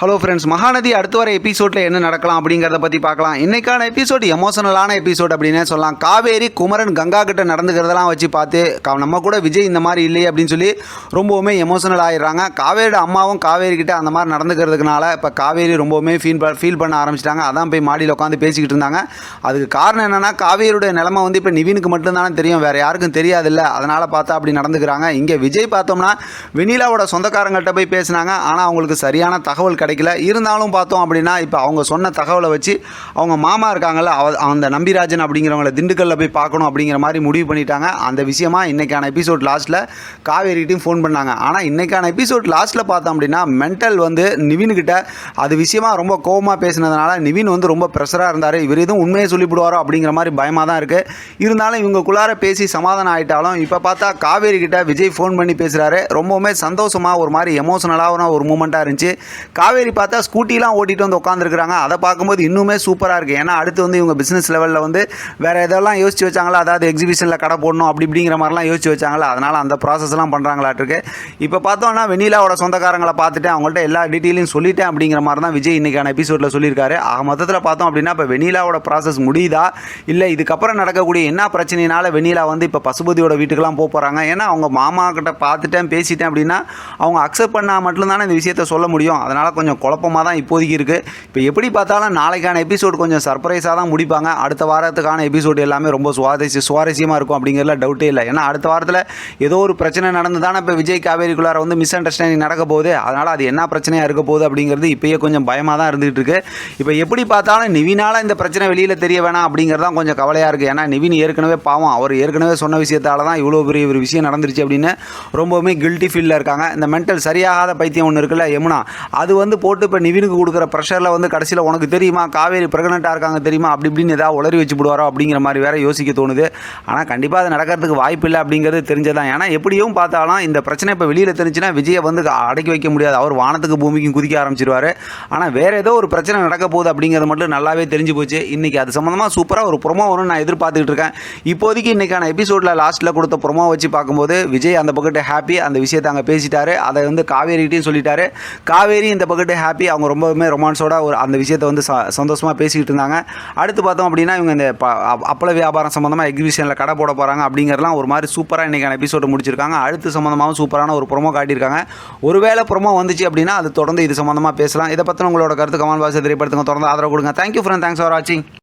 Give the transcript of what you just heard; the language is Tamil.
ஹலோ ஃப்ரெண்ட்ஸ், மகாநதி அடுத்து வர எபிசோடில் என்ன நடக்கலாம் அப்படிங்கிறத பற்றி பார்க்கலாம். இன்றைக்கான எபிசோட் எமோஷனலான எபிசோட் அப்படின்னே சொல்லலாம். காவேரி குமரன் கங்கா கிட்ட நடந்துக்கிறதெல்லாம் வச்சு பார்த்து நம்ம கூட விஜய் இந்த மாதிரி இல்லையே அப்படின்னு சொல்லி ரொம்பவுமே எமோஷனல் ஆகிடுறாங்க. காவேரியோட அம்மாவும் காவேரி கிட்ட அந்த மாதிரி நடந்துக்கிறதுனால இப்போ காவேரி ரொம்பவுமே ஃபீல் பண்ண ஆரம்பிச்சிட்டாங்க. அதான் போய் மாடியில் உட்காந்து பேசிக்கிட்டு இருந்தாங்க. அதுக்கு காரணம் என்னென்னா, காவேரியோட நிலைமை வந்து இப்போ நிவினுக்கு மட்டும்தானே தெரியும், வேறு யாருக்கும் தெரியாதில்ல. அதனால் பார்த்தா அப்படி நடந்துக்கிறாங்க. இங்கே விஜய் பார்த்தோம்னா வெண்ணிலாவோட சொந்தக்காரங்கள்ட்ட போய் பேசினாங்க. ஆனால் அவங்களுக்கு சரியான தகவல் கிடைக்கல. இருந்தாலும் பார்த்தோம் அப்படின்னா, இப்போ அவங்க சொன்ன தகவலை வச்சு அவங்க மாமா இருக்காங்கல்ல, அந்த நம்பிராஜன் அப்படிங்கிறவங்கள திண்டுக்கல்ல போய் பார்க்கணும் அப்படிங்கிற மாதிரி முடிவு பண்ணிட்டாங்க. அந்த விஷயமா இன்றைக்கான எபிசோட் லாஸ்ட்டில் காவேரிகிட்டையும் ஃபோன் பண்ணாங்க. ஆனால் இன்றைக்கான எபிசோட் லாஸ்ட்டில் பார்த்தோம் அப்படின்னா, மென்டல் வந்து நிவின்கிட்ட அது விஷயமா ரொம்ப கோபமாக பேசினதுனால நிவின் வந்து ரொம்ப ப்ரெஷராக இருந்தார். இவர் எதுவும் உண்மையை சொல்லிவிடுவாரோ அப்படிங்கிற மாதிரி பயமாக தான் இருக்குது. இருந்தாலும் இவங்களுக்குள்ளார பேசி சமாதானம் ஆகிட்டாலும் இப்போ பார்த்தா காவேரி கிட்ட விஜய் ஃபோன் பண்ணி பேசுகிறாரு. ரொம்பவுமே சந்தோஷமாக ஒரு மாதிரி எமோஷனலான ஒரு மூமெண்ட்டாக இருந்துச்சு. காவேரி பார்த்தா ஸ்கூட்டிலாம் ஓட்டிகிட்டு வந்து உட்காந்துருக்குறாங்க. அதை பார்க்கும்போது இன்னுமே சூப்பராக இருக்குது. ஏன்னா அடுத்து வந்து இவங்க பிஸ்னஸ் லெவலில் வந்து வேறு எதெல்லாம் யோசிச்சு வச்சாங்களா, அதாவது எக்ஸிபிஷனில் கடை போடணும் அப்படிங்கிற மாதிரிலாம் யோசிச்சு வச்சாங்களா, அதனால் அந்த ப்ராசஸ்லாம் பண்ணுறாங்களாட்டிருக்கு. இப்போ பார்த்தோன்னா வெண்ணிலாவோட சொந்தக்காரங்களை பார்த்துட்டு அவங்கள்ட்ட எல்லா டீட்டெயிலையும் சொல்லிட்டேன் அப்படிங்கிற மாதிரி தான் விஜய் இன்றைக்கான எபிசோடில் சொல்லியிருக்காரு. மொத்தத்தில் பார்த்தோம் அப்படின்னா, இப்போ வெண்ணிலாவோட ப்ராசஸ் முடியுதா, இல்லை இதுக்கப்புறம் நடக்கக்கூடிய என்ன பிரச்சனையினால வெண்ணிலா வந்து இப்போ பசுபதியோட வீட்டுக்கெல்லாம் போகிறாங்க. ஏன்னா அவங்க மாமா கிட்ட பார்த்துட்டேன் பேசிட்டேன் அப்படின்னா அவங்க அக்செப்ட் பண்ணால் மட்டும்தானே இந்த விஷயத்தை சொல்ல முடியும். அதனால் கொஞ்சம் குழப்பமாக தான் இப்போதைக்கு இருக்குது. இப்போ எப்படி பார்த்தாலும் நாளைக்கான எபிசோடு கொஞ்சம் சர்ப்ரைஸாக தான் முடிப்பாங்க. அடுத்த வாரத்துக்கான எபிசோடு எல்லாமே ரொம்ப சுவாரஸ்யமாக இருக்கும் அப்படிங்கிறதுல டவுட்டே இல்லை. ஏன்னா அடுத்த வாரத்தில் ஏதோ ஒரு பிரச்சனை நடந்து தானே இப்போ விஜய் காவேரிக்குள்ளார வந்து மிஸ் அண்டர்ஸ்டாண்டிங் நடக்க போகுது. அதனால் அது என்ன பிரச்சனையாக இருக்க போகுது அப்படிங்கிறது இப்போயே கொஞ்சம் பயமாக தான் இருந்துகிட்டு இருக்குது. இப்போ எப்படி பார்த்தாலும் நிவினால் இந்த பிரச்சனை வெளியில் தெரிய வேணாம் அப்படிங்கிறது தான் கொஞ்சம் கவலையாக இருக்குது. ஏன்னா நிவின் ஏற்கனவே பாவம், அவர் ஏற்கனவே சொன்ன விஷயத்தால் தான் இவ்வளோ பெரிய ஒரு விஷயம் நடந்துருச்சு அப்படின்னு ரொம்பவுமே கில்ட்டி ஃபீலில் இருக்காங்க. இந்த மென்டல் சரியாகாத பைத்தியம் ஒன்று இருக்குல்ல யமுனா, அது வந்து போட்டு இப்போ நிவினுக்கு கொடுக்குற ப்ரெஷரில் வந்து கடைசியில் உனக்கு தெரியுமா காவேரி ப்ரெக்னெண்ட்டாக இருக்காங்க தெரியுமா அப்படி இப்படின்னு ஏதாவது உளறி வச்சு விடுவாரோ அப்படிங்கிற மாதிரி வேறு யோசிக்க தோணுது. ஆனால் கண்டிப்பாக அது நடக்கிறதுக்கு வாய்ப்பு இல்லை அப்படிங்கிறது தெரிஞ்சதான். ஏன்னா எப்படியும் பார்த்தாலும் இந்த பிரச்சனை இப்போ வெளியில் தெரிஞ்சுன்னா விஜயை வந்து அடக்கி வைக்க முடியாது. அவர் வானத்துக்கு பூமிக்கும் குதிக்க ஆரம்பிச்சிருவார். ஆனால் வேறு ஏதோ ஒரு பிரச்சனை நடக்க போகுது அப்படிங்கிறது மட்டும் நல்லாவே தெரிஞ்சு போச்சு. இன்றைக்கி அது சம்மந்தமாக சூப்பராக ஒரு ப்ரொமோ வரும்னு நான் எதிர்பார்த்துக்கிட்டு இருக்கேன். இப்போதைக்கு இன்றைக்கான எபிசோடில் லாஸ்ட்டில் கொடுத்த ப்ரொமோ வச்சு பார்க்கும்போது விஜய் அந்த பக்கத்து ஹாப்பி, அந்த விஷயத்தை அங்கே பேசிட்டாரு. அதை வந்து காவேரிகிட்டையும் சொல்லிட்டாரு. காவேரி இந்த பக்கத்து ஹாப்பி, அவங்க ரொம்பவுமே ரொமான்ஸோட ஒரு அந்த விஷயத்தை வந்து சந்தோஷமாக பேசிக்கிட்டு இருந்தாங்க. அடுத்து பார்த்தோம் அப்படின்னா, இவங்க இந்த அப்பள வியாபாரம் சம்மந்தமாக எக்ஸிபிஷனில் கடை போட போகிறாங்க அப்படிங்கிறலாம் ஒரு மாதிரி சூப்பராக இன்றைக்கான எபிசோடு முடிச்சிருக்காங்க. அடுத்து சம்மந்தமாகவும் சூப்பரான ஒரு ப்ரொமோ காட்டியிருக்காங்க. ஒருவேளை ப்ரொமோ வந்துச்சு அப்படின்னா அது தொடர்ந்து இது சம்மந்தமாக பேசலாம். இதை பற்றின உங்களோட கருத்து கமெண்ட் பாக்ஸில் தெரியப்படுத்துங்க. தொடர்ந்து ஆதரவு கொடுங்க. தேங்க்யூ ஃப்ரெண்ட், தேங்க்ஸ் ஃபார் வாட்சிங்.